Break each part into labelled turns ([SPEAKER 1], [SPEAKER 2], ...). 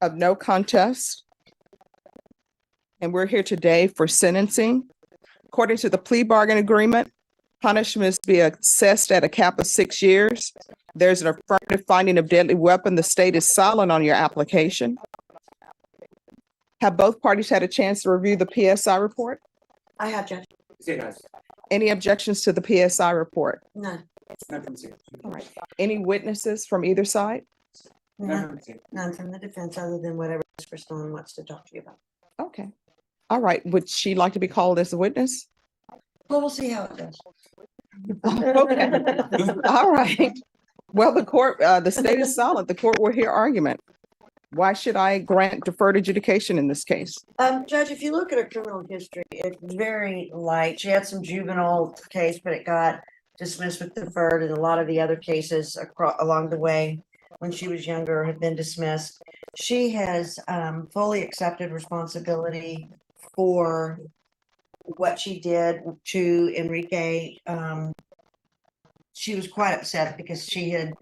[SPEAKER 1] of no contest. And we're here today for sentencing. According to the plea bargain agreement, punishments be assessed at a cap of 6 years. There's an affirmative finding of deadly weapon. The state is silent on your application. Have both parties had a chance to review the PSI report?
[SPEAKER 2] I have, Judge.
[SPEAKER 1] Any objections to the PSI report?
[SPEAKER 2] None.
[SPEAKER 1] All right. Any witnesses from either side?
[SPEAKER 2] None from the defense other than whatever Mr. Stone wants to talk to you about.
[SPEAKER 1] Okay. All right. Would she like to be called as a witness?
[SPEAKER 2] Well, we'll see how it goes.
[SPEAKER 1] Okay. All right. Well, the state is silent. The court will hear argument. Why should I grant deferred adjudication in this case?
[SPEAKER 2] Judge, if you look at her criminal history, it's very light. She had some juvenile case, but it got dismissed with deferred, and a lot of the other cases along the way when she was younger had been dismissed. She has fully accepted responsibility for what she did to Enrique. She was quite upset because she had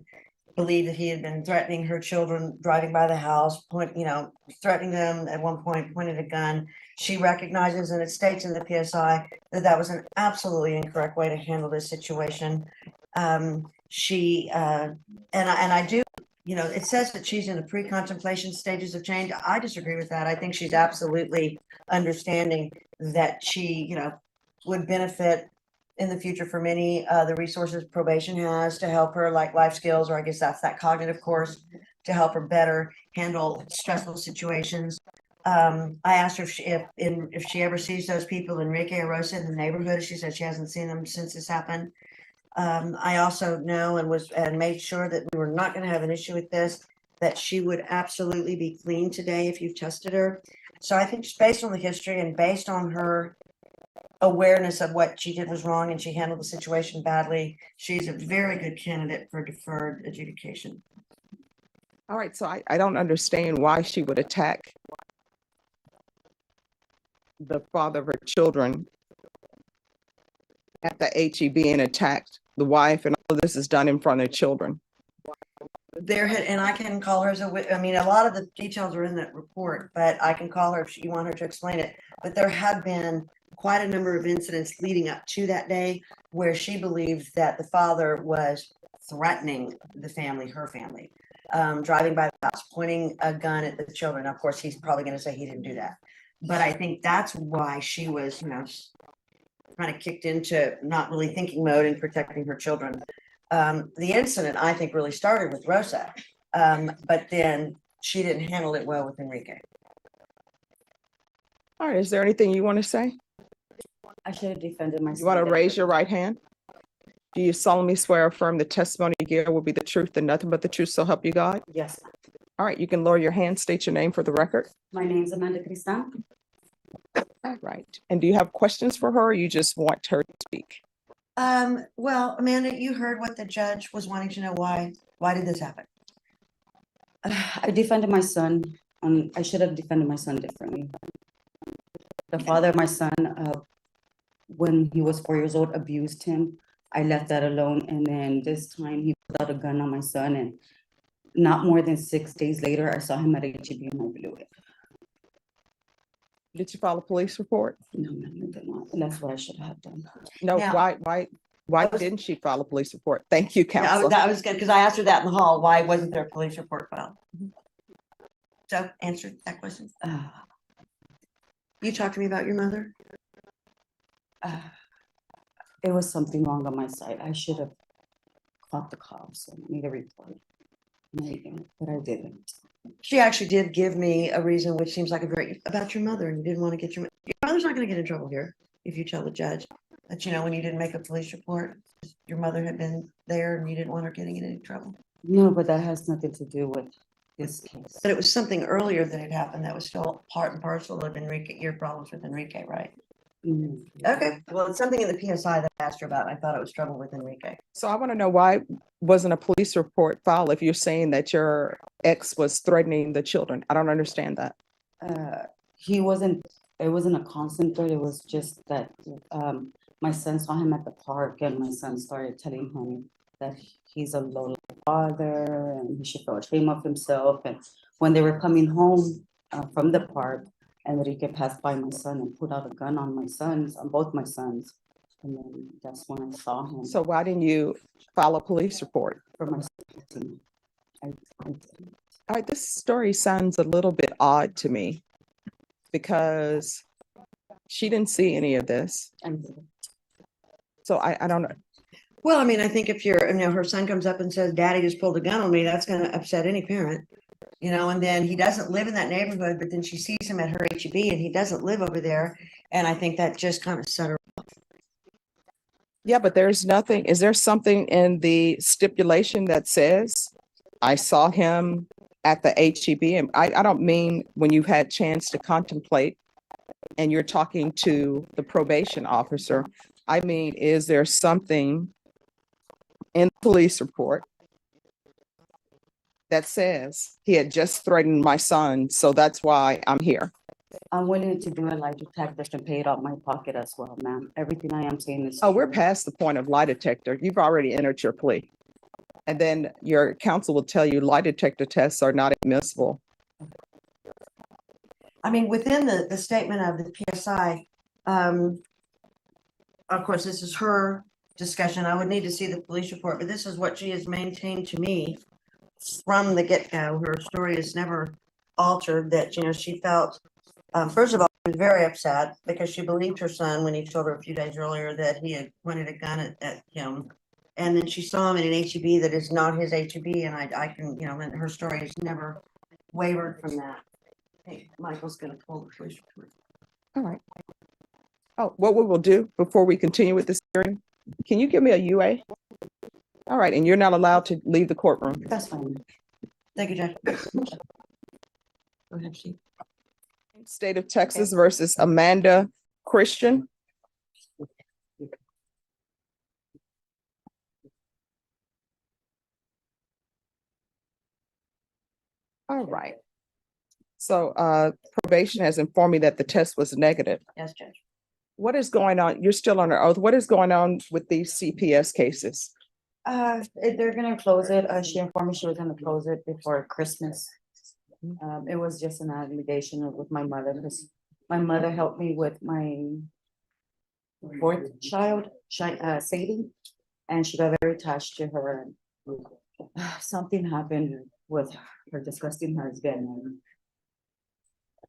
[SPEAKER 2] believed that he had been threatening her children driving by the house, threatening them at one point, pointed a gun. She recognizes, and it states in the PSI, that that was an absolutely incorrect way to handle this situation. And I do, it says that she's in the pre-contemplation stages of change. I disagree with that. I think she's absolutely understanding that she, would benefit in the future from any the resources probation has to help her, like life skills, or I guess that's that cognitive course to help her better handle stressful situations. I asked her if she ever sees those people, Enrique or Rosa, in the neighborhood. She said she hasn't seen them since this happened. I also know and made sure that we were not going to have an issue with this, that she would absolutely be clean today if you've tested her. So I think just based on the history and based on her awareness of what she did was wrong and she handled the situation badly, she's a very good candidate for deferred adjudication.
[SPEAKER 1] All right. So I don't understand why she would attack the father of her children at the HEB and attacked the wife, and all of this is done in front of children.
[SPEAKER 2] And I can call her as a lot of the details are in that report, but I can call her if you want her to explain it. But there have been quite a number of incidents leading up to that day where she believed that the father was threatening her family, driving by the house, pointing a gun at the children. Of course, he's probably going to say he didn't do that. But I think that's why she was, kind of kicked into not really thinking mode and protecting her children. The incident, I think, really started with Rosa, but then she didn't handle it well with Enrique.
[SPEAKER 1] All right. Is there anything you want to say?
[SPEAKER 3] I should have defended myself.
[SPEAKER 1] You want to raise your right hand? Do you solemnly swear or affirm the testimony you give will be the truth and nothing but the truth, so help you God?
[SPEAKER 3] Yes.
[SPEAKER 1] All right. You can lower your hand, state your name for the record.
[SPEAKER 3] My name's Amanda Cristan.
[SPEAKER 1] All right. And do you have questions for her, or you just want her to speak?
[SPEAKER 2] Well, Amanda, you heard what the judge was wanting to know. Why did this happen?
[SPEAKER 3] I defended my son. I should have defended my son differently. The father of my son, when he was 4 years old, abused him. I left that alone. And then this time he pulled out a gun on my son. And not more than 6 days later, I saw him at HEB and I blew it.
[SPEAKER 1] Did you file a police report?
[SPEAKER 3] No, ma'am, I did not. And that's what I should have done.
[SPEAKER 1] No.
[SPEAKER 2] Now-
[SPEAKER 1] Why didn't she file a police report? Thank you, counsel.
[SPEAKER 2] That was good because I asked her that in the hall. Why wasn't there a police report filed? So answer that question. You talked to me about your mother.
[SPEAKER 3] It was something wrong on my side. I should have caught the cops and made a report. Maybe, but I didn't.
[SPEAKER 2] She actually did give me a reason, which seems like about your mother, and you didn't want to get your mother's not going to get in trouble here if you tell the judge that when you didn't make a police report, your mother had been there and you didn't want her getting in any trouble.
[SPEAKER 3] No, but that has nothing to do with this case.
[SPEAKER 2] But it was something earlier that had happened that was still part and parcel of your problems with Enrique, right?
[SPEAKER 3] Mm.
[SPEAKER 2] Okay. Well, it's something in the PSI that I asked her about. I thought it was trouble with Enrique.
[SPEAKER 1] So I want to know, why wasn't a police report filed if you're saying that your ex was threatening the children? I don't understand that.
[SPEAKER 3] It wasn't a constant threat. It was just that my son saw him at the park and my son started telling him that he's a low father and he should feel ashamed of himself. And when they were coming home from the park, Enrique passed by my son and put out a gun on both my sons. And then that's when I saw him.
[SPEAKER 1] So why didn't you file a police report?
[SPEAKER 3] For my son. I-
[SPEAKER 1] All right, this story sounds a little bit odd to me because she didn't see any of this.
[SPEAKER 3] I-
[SPEAKER 1] So I don't know.
[SPEAKER 2] Well, I mean, I think if her son comes up and says, Daddy just pulled a gun on me, that's gonna upset any parent. And then he doesn't live in that neighborhood, but then she sees him at her HEB and he doesn't live over there. And I think that just kind of set her.
[SPEAKER 1] Yeah, but there's nothing, is there something in the stipulation that says, I saw him at the HEB? And I don't mean when you've had chance to contemplate and you're talking to the probation officer. I mean, is there something in the police report that says he had just threatened my son, so that's why I'm here?
[SPEAKER 3] I'm willing to do a lie detector and pay it out my pocket as well, ma'am. Everything I am saying is.
[SPEAKER 1] Oh, we're
[SPEAKER 3] true.
[SPEAKER 1] past the point of lie detector. You've already entered your plea. And then your counsel will tell you lie detector tests are not admissible.
[SPEAKER 2] I mean, within the statement of the PSI, of course, this is her discussion. I would need to see the police report, but this is what she has maintained to me from the get-go. Her story is never altered, that, she felt, first of all, she was very upset because she believed her son when he told her a few days earlier that he had pointed a gun at him. And then she saw him in an HEB that is not his HEB, and I can, and her story has never wavered from that. Hey, Michael's gonna pull the police report.
[SPEAKER 1] All right. Oh, what we will do before we continue with this hearing, can you give me a UA? All right, and you're not allowed to leave the courtroom.
[SPEAKER 3] That's fine.
[SPEAKER 2] Thank you, Judge. Go ahead, Steve.
[SPEAKER 1] State of Texas versus Amanda Christian. All right. So probation has informed me that the test was negative.
[SPEAKER 2] Yes, Judge.
[SPEAKER 1] What is going on? You're still under oath. What is going on with these CPS cases?
[SPEAKER 3] They're gonna close it. She informed me she was gonna close it before Christmas. It was just an allegation with my mother, because my mother helped me with my fourth child, Sadie, and she got very attached to her. Something happened with her disgusting husband.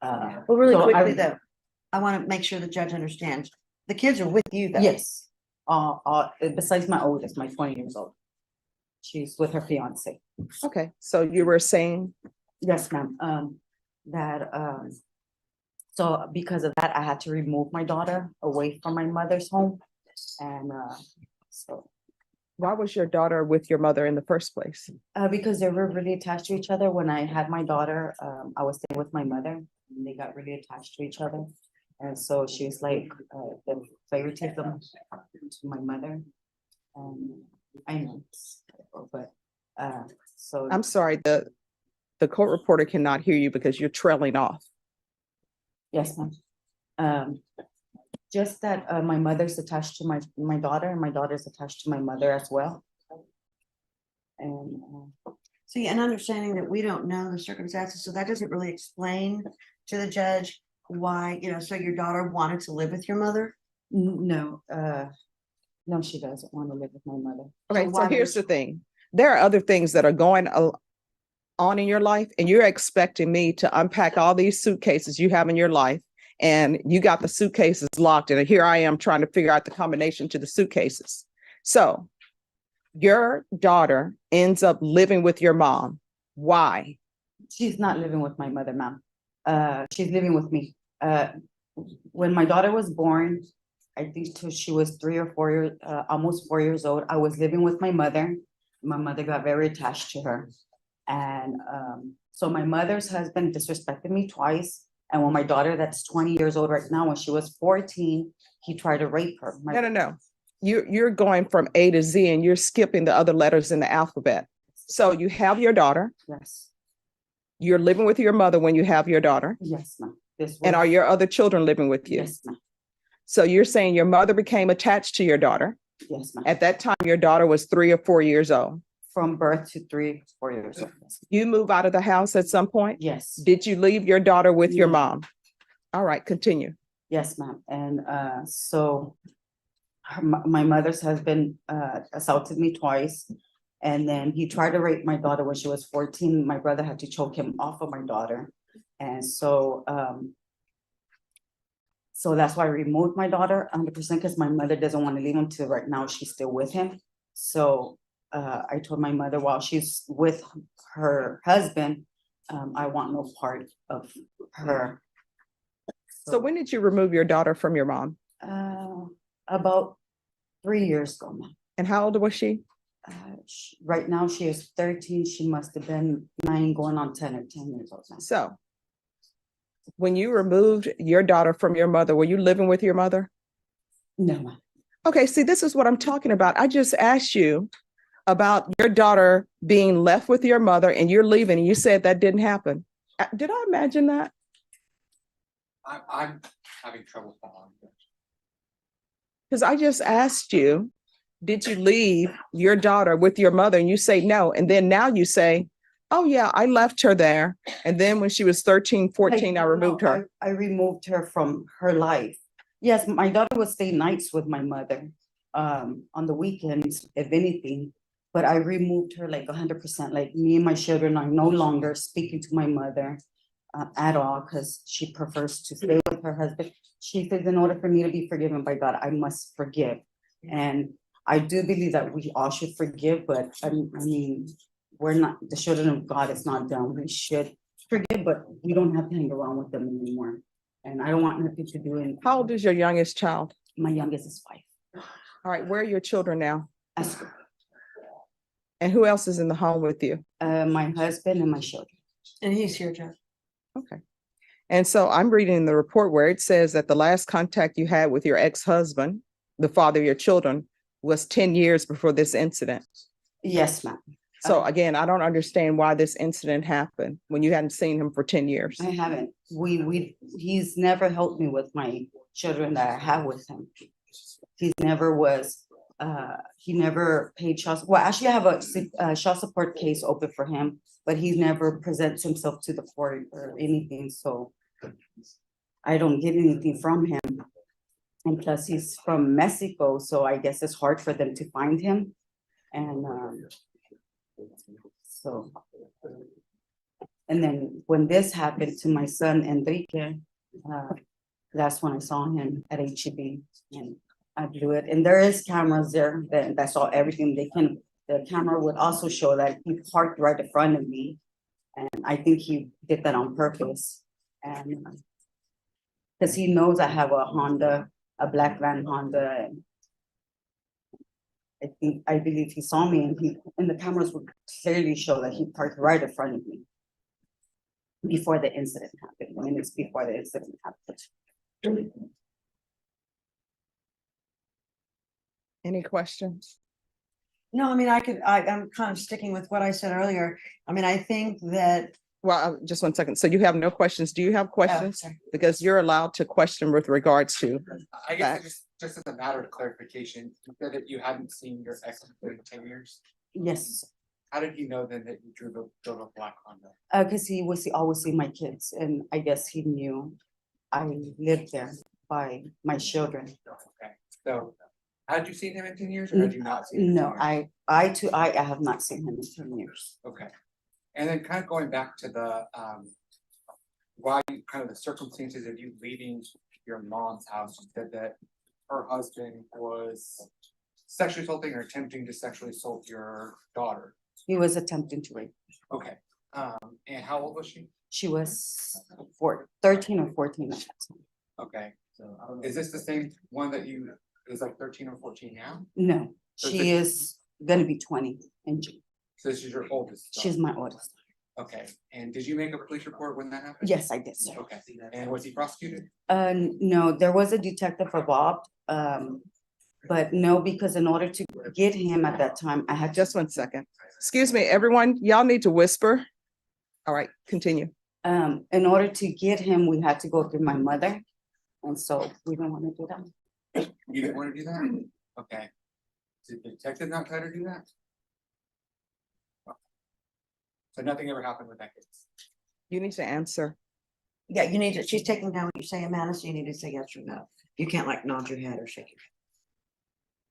[SPEAKER 2] Well, really
[SPEAKER 3] so
[SPEAKER 2] quickly though, I want to make sure the judge understands. The kids are with you though.
[SPEAKER 3] Yes, besides my oldest, my 20 years old. She's with her fiance.
[SPEAKER 1] Okay, so you were saying,
[SPEAKER 3] Yes, ma'am. So because of that, I had to remove my daughter away from my mother's home. And so
[SPEAKER 1] why was your daughter with your mother in the first place?
[SPEAKER 3] because they were really attached to each other. When I had my daughter, I was staying with my mother, and they got really attached to each other. And so she was like the favoritism to my mother. I know, but so
[SPEAKER 1] I'm sorry, the court reporter cannot hear you because you're trailing off.
[SPEAKER 3] yes, ma'am. Just that my mother's attached to my daughter, and my daughter's attached to my mother as well. And
[SPEAKER 2] See, and understanding that we don't know the circumstances, so that doesn't really explain to the judge why, so your daughter wanted to live with your mother?
[SPEAKER 3] no, no, she doesn't want to live with my mother.
[SPEAKER 1] Okay,
[SPEAKER 2] So
[SPEAKER 1] so
[SPEAKER 2] why
[SPEAKER 1] here's
[SPEAKER 2] would-
[SPEAKER 1] the thing. There are other things that are going on in your life, and you're expecting me to unpack all these suitcases you have in your life, and you got the suitcases locked, and here I am trying to figure out the combination to the suitcases. So your daughter ends up living with your mom. Why?
[SPEAKER 3] She's not living with my mother, ma'am. She's living with me. When my daughter was born, I think till she was 3 or 4 years, almost 4 years old, I was living with my mother. My mother got very attached to her. And so my mother's husband disrespected me twice. And when my daughter, that's 20 years old right now, when she was 14, he tried to rape her.
[SPEAKER 1] No. You're going from A to Z and you're skipping the other letters in the alphabet. So you have your daughter.
[SPEAKER 3] Yes,
[SPEAKER 1] You're living with your mother when you have your daughter.
[SPEAKER 3] yes, ma'am.
[SPEAKER 1] And are your other children living with you?
[SPEAKER 3] Yes, ma'am.
[SPEAKER 1] So you're saying your mother became attached to your daughter.
[SPEAKER 3] Yes, ma'am.
[SPEAKER 1] At that time, your daughter was 3 or 4 years old.
[SPEAKER 3] from birth to 3, 4 years old.
[SPEAKER 1] You move out of the house at some point?
[SPEAKER 3] Yes,
[SPEAKER 1] Did you leave your daughter with your
[SPEAKER 3] No.
[SPEAKER 1] mom? All right, continue.
[SPEAKER 3] yes, ma'am. And so my mother's husband assaulted me twice. And then he tried to rape my daughter when she was 14. My brother had to choke him off of my daughter. And so so that's why I removed my daughter 100% because my mother doesn't want to leave him till right now. She's still with him. So I told my mother while she's with her husband, I want no part of her.
[SPEAKER 1] So when did you remove your daughter from your mom?
[SPEAKER 3] About 3 years ago, ma'am.
[SPEAKER 1] And how old was she?
[SPEAKER 3] Right now she is 13. She must have been 9 going on 10 or 10 years old now.
[SPEAKER 1] So when you removed your daughter from your mother, were you living with your mother?
[SPEAKER 3] No, ma'am.
[SPEAKER 1] Okay, see, this is what I'm talking about. I just asked you about your daughter being left with your mother and you're leaving, and you said that didn't happen. Did I imagine that?
[SPEAKER 4] I'm having trouble following this.
[SPEAKER 1] Because I just asked you, did you leave your daughter with your mother? And you say no. And then now you say, oh yeah, I left her there. And then when she was 13, 14, I removed her.
[SPEAKER 3] I removed her from her life. Yes, my daughter would stay nights with my mother on the weekends, if anything. But I removed her like 100%. Like me and my children are no longer speaking to my mother at all because she prefers to stay with her husband. She says, in order for me to be forgiven by God, I must forgive. And I do believe that we all should forgive, but I mean, we're not, the children of God is not done. We should forgive, but we don't have to hang around with them anymore. And I don't want nothing to do in.
[SPEAKER 1] How old is your youngest child?
[SPEAKER 3] My youngest is 5.
[SPEAKER 1] All right, where are your children now?
[SPEAKER 3] At school.
[SPEAKER 1] And who else is in the home with you?
[SPEAKER 3] My husband and my children.
[SPEAKER 2] And he's here, Jeff.
[SPEAKER 1] Okay. And so I'm reading the report where it says that the last contact you had with your ex-husband, the father of your children, was 10 years before this incident.
[SPEAKER 3] Yes, ma'am.
[SPEAKER 1] So again, I don't understand why this incident happened when you hadn't seen him for 10 years.
[SPEAKER 3] I haven't. He's never helped me with my children that I have with him. He never was, he never paid child. Well, actually I have a child support case open for him, but he never presents himself to the court or anything. So I don't get anything from him. And plus he's from Mexico. So I guess it's hard for them to find him. And so, and then when this happened to my son, Enrique, that's when I saw him at HEB and I blew it. And there is cameras there that saw everything. The camera would also show that he parked right in front of me. And I think he did that on purpose. And because he knows I have a Honda, a black van Honda. And I believe he saw me and the cameras would clearly show that he parked right in front of me before the incident happened, minutes before the incident happened.
[SPEAKER 1] Any questions?
[SPEAKER 2] No, I mean, I'm kind of sticking with what I said earlier. I mean, I think that.
[SPEAKER 1] Well, just 1 second. So you have no questions. Do you have questions?
[SPEAKER 2] sorry.
[SPEAKER 1] Because you're allowed to question with regards to.
[SPEAKER 4] I guess just as a matter of clarification, you said that you hadn't seen your ex in 10 years.
[SPEAKER 3] Yes,
[SPEAKER 4] How did he know then that you drove a black Honda?
[SPEAKER 3] because he always see my kids and I guess he knew I lived there by my children.
[SPEAKER 4] Okay, so had you seen him in 10 years or had you not seen him? in 10
[SPEAKER 3] No,
[SPEAKER 4] years?
[SPEAKER 3] I have not seen him in 10 years.
[SPEAKER 4] Okay, and then kind of going back to the why kind of the circumstances of you leaving your mom's house, you said that her husband was sexually assaulting or attempting to sexually assault your daughter.
[SPEAKER 3] He was attempting to rape.
[SPEAKER 4] Okay, and how old was she?
[SPEAKER 3] She was 13 or 14 at that time.
[SPEAKER 4] Okay, is this the same one that you is like 13 or 14 now?
[SPEAKER 3] No,
[SPEAKER 4] So
[SPEAKER 3] she is gonna be 20 in June.
[SPEAKER 4] So this is your oldest son?
[SPEAKER 3] She's my oldest.
[SPEAKER 4] Okay, and did you make a police report when that happened?
[SPEAKER 3] Yes, I did, sir.
[SPEAKER 4] Okay, and was he prosecuted?
[SPEAKER 3] No, there was a detective involved, but no, because in order to get him at that time, I had
[SPEAKER 1] Just 1 second. Excuse me, everyone, y'all need to whisper. All right, continue.
[SPEAKER 3] in order to get him, we had to go through my mother. And so we don't want to do that.
[SPEAKER 4] You didn't want to do that? Okay. Did the detective not try to do that? So nothing ever happened with that case.
[SPEAKER 1] You need to answer.
[SPEAKER 2] Yeah, you need to, she's taking down what you're saying, Amanda, so you need to say yes or no. You can't like nod your head or shake your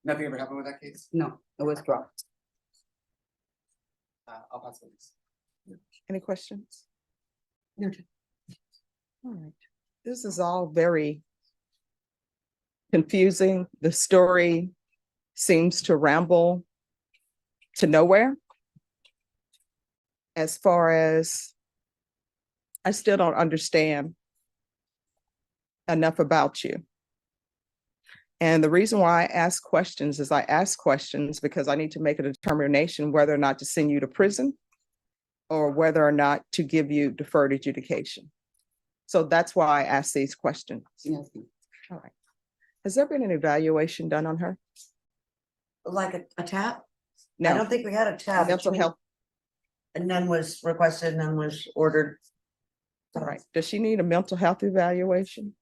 [SPEAKER 4] Nothing ever happened with that case?
[SPEAKER 3] No, it was dropped.
[SPEAKER 4] I'll pass this.
[SPEAKER 1] Any questions?
[SPEAKER 2] head.
[SPEAKER 1] All right. This is all very confusing. The story seems to ramble to nowhere. As far as I still don't understand enough about you. And the reason why I ask questions is I ask questions because I need to make a determination whether or not to send you to prison or whether or not to give you deferred adjudication. So that's why I ask these questions.
[SPEAKER 3] Yes,
[SPEAKER 1] All right. Has there been an evaluation done on her?
[SPEAKER 2] Like a tap? I
[SPEAKER 1] No,
[SPEAKER 2] don't think we had a tap.
[SPEAKER 1] mental health.
[SPEAKER 2] And none was requested, none was ordered.
[SPEAKER 1] All right. Does she need a mental health evaluation?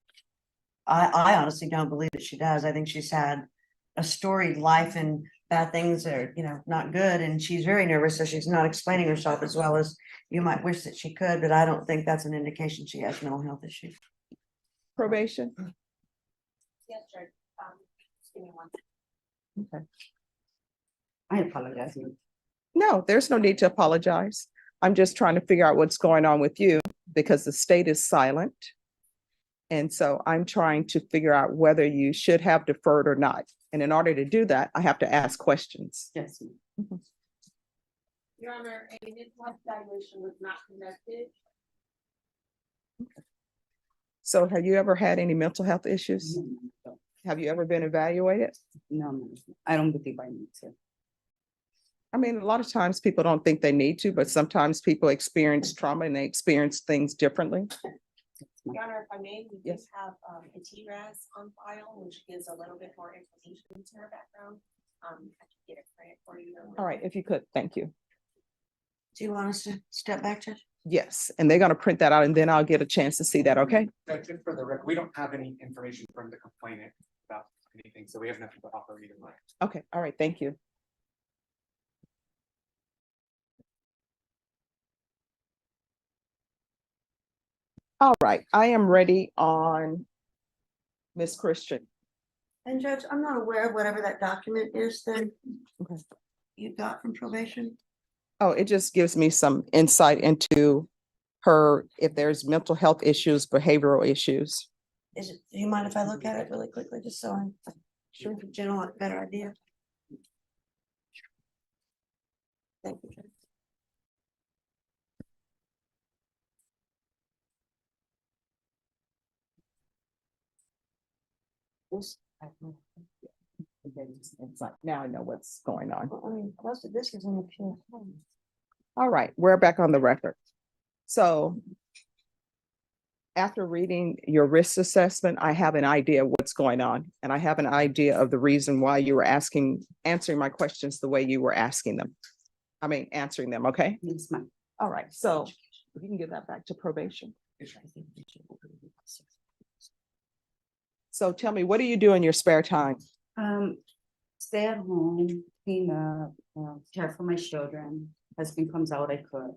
[SPEAKER 2] I honestly don't believe that she does. I think she's had a storied life and bad things are, not good. And she's very nervous, so she's not explaining herself as well as you might wish that she could, but I don't think that's an indication she has mental health issues.
[SPEAKER 1] Probation?
[SPEAKER 5] Yes, sir. Just give me one.
[SPEAKER 1] Okay.
[SPEAKER 3] I apologize.
[SPEAKER 1] No, there's no need to apologize. I'm just trying to figure out what's going on with you because the state is silent. And so I'm trying to figure out whether you should have deferred or not. And in order to do that, I have to ask questions.
[SPEAKER 3] Yes,
[SPEAKER 5] Your Honor, a mental health evaluation was not conducted.
[SPEAKER 1] So have you ever had any mental health issues?
[SPEAKER 3] no,
[SPEAKER 1] Have you ever been evaluated?
[SPEAKER 3] no, I don't believe I need to.
[SPEAKER 1] I mean, a lot of times people don't think they need to, but sometimes people experience trauma and they experience things differently.
[SPEAKER 5] Your Honor, if I may, we do
[SPEAKER 1] Yes.
[SPEAKER 5] have a TRAS on file, which gives a little bit more information into her background. I can get a credit for you.
[SPEAKER 1] All right, if you could, thank you.
[SPEAKER 2] Do you want us to step back, Judge?
[SPEAKER 1] Yes, and they're gonna print that out and then I'll get a chance to see that, okay?
[SPEAKER 4] Just for the record, we don't have any information from the complainant about anything, so we have nothing to offer either way.
[SPEAKER 1] Okay, all right, thank you. All right, I am ready on Miss Christian.
[SPEAKER 2] And Judge, I'm not aware of whatever that document is that
[SPEAKER 1] Okay.
[SPEAKER 2] you got from probation.
[SPEAKER 1] Oh, it just gives me some insight into her, if there's mental health issues, behavioral issues.
[SPEAKER 2] Do you mind if I look at it really quickly, just so I'm sure the general have a better idea? Thank you, Judge.
[SPEAKER 1] It's like, now I know what's going on.
[SPEAKER 2] Well, I mean, most of this is in the pure.
[SPEAKER 1] All right, we're back on the record. So after reading your risk assessment, I have an idea of what's going on. And I have an idea of the reason why you were answering my questions the way you were asking them. Answering them, okay?
[SPEAKER 3] Yes, ma'am.
[SPEAKER 1] All right, so if you can give that back to probation. So tell me, what do you do in your spare time?
[SPEAKER 3] Stay at home, clean up, care for my children. Husband comes out, I cook.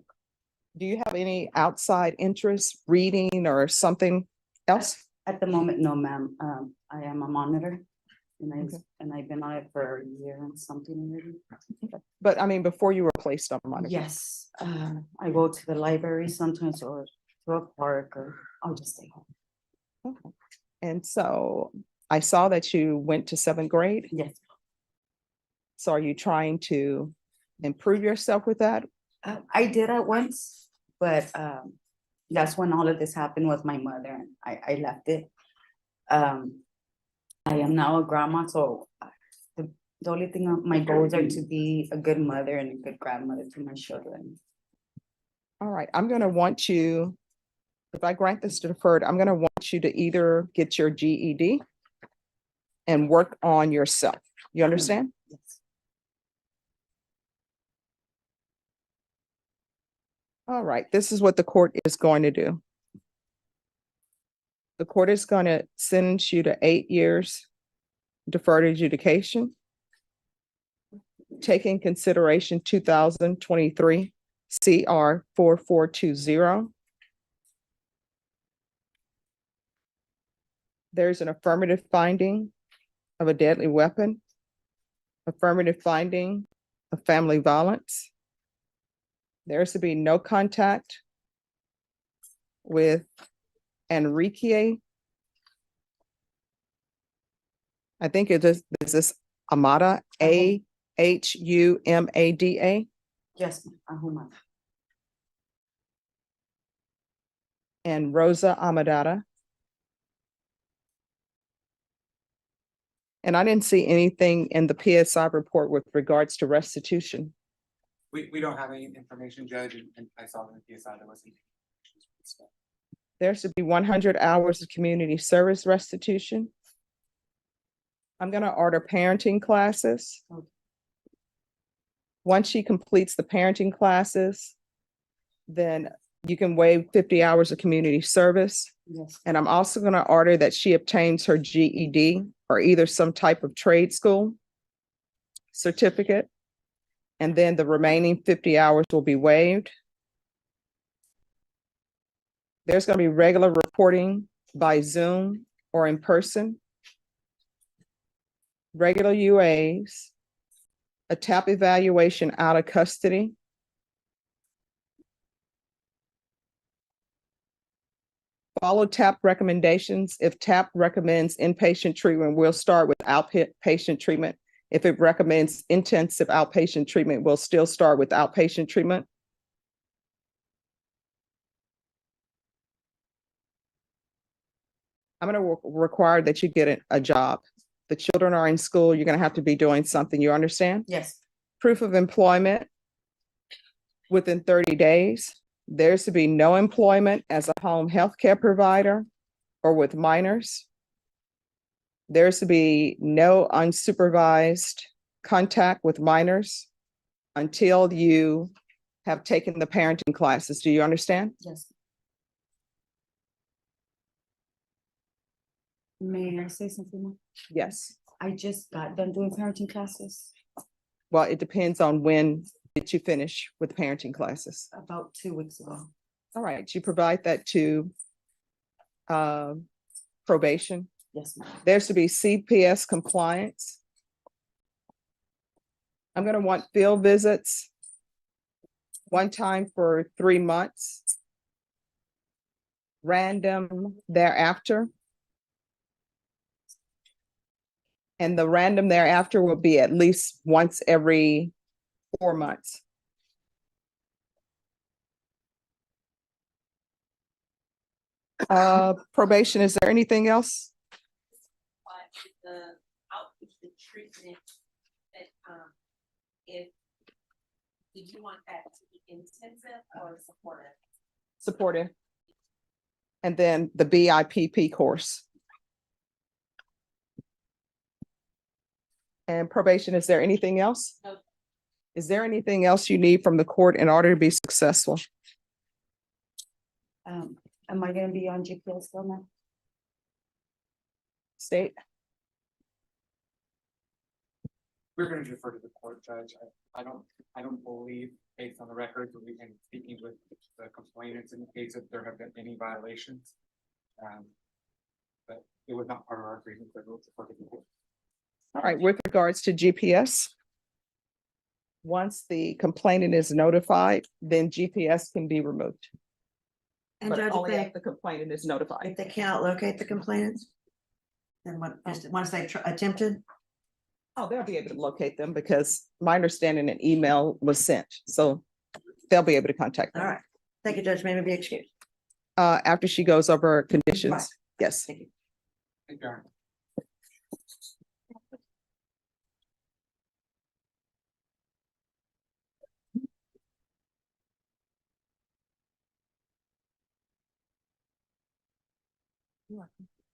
[SPEAKER 1] Do you have any outside interests, reading or something else?
[SPEAKER 3] At the moment, no, ma'am. I am a monitor.
[SPEAKER 1] Okay.
[SPEAKER 3] And I've been on it for a year and something already.
[SPEAKER 1] But before you were placed on monitor?
[SPEAKER 3] Yes, I go to the library sometimes or to a park or I'll just stay home.
[SPEAKER 1] Okay. And so I saw that you went to 7th grade.
[SPEAKER 3] Yes.
[SPEAKER 1] So are you trying to improve yourself with that?
[SPEAKER 3] I did at once, but that's when all of this happened with my mother and I left it. I am now a grandma, so the only thing my goals are to be a good mother and a good grandmother to my children.
[SPEAKER 1] All right, I'm gonna want you, if I grant this deferred, I'm gonna want you to either get your GED and work on yourself. You understand?
[SPEAKER 3] Yes.
[SPEAKER 1] All right, this is what the court is going to do. The court is going to sentence you to 8 years deferred adjudication. Take in consideration 2023 CR 4420. There's an affirmative finding of a deadly weapon, affirmative finding of family violence. There's to be no contact with Enrique. I think it is Amada, Ahumada,
[SPEAKER 3] Yes, Ahuma.
[SPEAKER 1] and Rosa Amadada. And I didn't see anything in the PSI report with regards to restitution.
[SPEAKER 4] We don't have any information, Judge, and I saw in the PSI there wasn't.
[SPEAKER 1] There should be 100 hours of community service restitution. I'm gonna order parenting classes.
[SPEAKER 3] Okay.
[SPEAKER 1] Once she completes the parenting classes, then you can waive 50 hours of community service.
[SPEAKER 3] Yes,
[SPEAKER 1] And I'm also gonna order that she obtains her GED or either some type of trade school certificate. And then the remaining 50 hours will be waived. There's gonna be regular reporting by Zoom or in person. Regular UAs, a TAP evaluation out of custody. Follow TAP recommendations. If TAP recommends inpatient treatment, we'll start with outpatient treatment. If it recommends intensive outpatient treatment, we'll still start with outpatient treatment. I'm gonna require that you get a job. The children are in school, you're gonna have to be doing something, you understand?
[SPEAKER 3] yes,
[SPEAKER 1] Proof of employment within 30 days. There's to be no employment as a home healthcare provider or with minors. There's to be no unsupervised contact with minors until you have taken the parenting classes. Do you understand?
[SPEAKER 3] yes. May I say something more?
[SPEAKER 1] Yes.
[SPEAKER 3] I just got done doing parenting classes
[SPEAKER 1] Well, it depends on when did you finish with parenting classes.
[SPEAKER 3] about 2 weeks ago.
[SPEAKER 1] All right, you provide that to probation.
[SPEAKER 3] Yes, ma'am.
[SPEAKER 1] There's to be CPS compliance. I'm gonna want field visits one time for 3 months. Random thereafter. And the random thereafter will be at least once every 4 months. Probation, is there anything else?
[SPEAKER 5] But the outpatient treatment that, if, did you want that to be intensive or supportive?
[SPEAKER 1] Supportive. And then the BIPP course. And probation, is there anything else?
[SPEAKER 5] No.
[SPEAKER 1] Is there anything else you need from the court in order to be successful?
[SPEAKER 3] Am I gonna be on GPS still now?
[SPEAKER 1] State?
[SPEAKER 4] We're gonna defer to the court, Judge. I don't believe, based on the records, we've been speaking with the complainants in the case that there have been any violations. But it was not part of our agreement, but we'll defer to the court.
[SPEAKER 1] All right, with regards to GPS, once the complainant is notified, then GPS can be removed.
[SPEAKER 2] And
[SPEAKER 1] But
[SPEAKER 2] Judge,
[SPEAKER 1] only
[SPEAKER 2] if
[SPEAKER 1] if the complainant is notified.
[SPEAKER 2] they cannot locate the complainants, then what, just once they've attempted?
[SPEAKER 1] Oh, they'll be able to locate them because my understanding an email was sent, so they'll be able to contact
[SPEAKER 2] All
[SPEAKER 1] them.
[SPEAKER 2] right. Thank you, Judge. May we be excused?
[SPEAKER 1] After she goes over her
[SPEAKER 2] Right.
[SPEAKER 1] conditions, yes.
[SPEAKER 2] Thank you.
[SPEAKER 4] Thank you, Your Honor.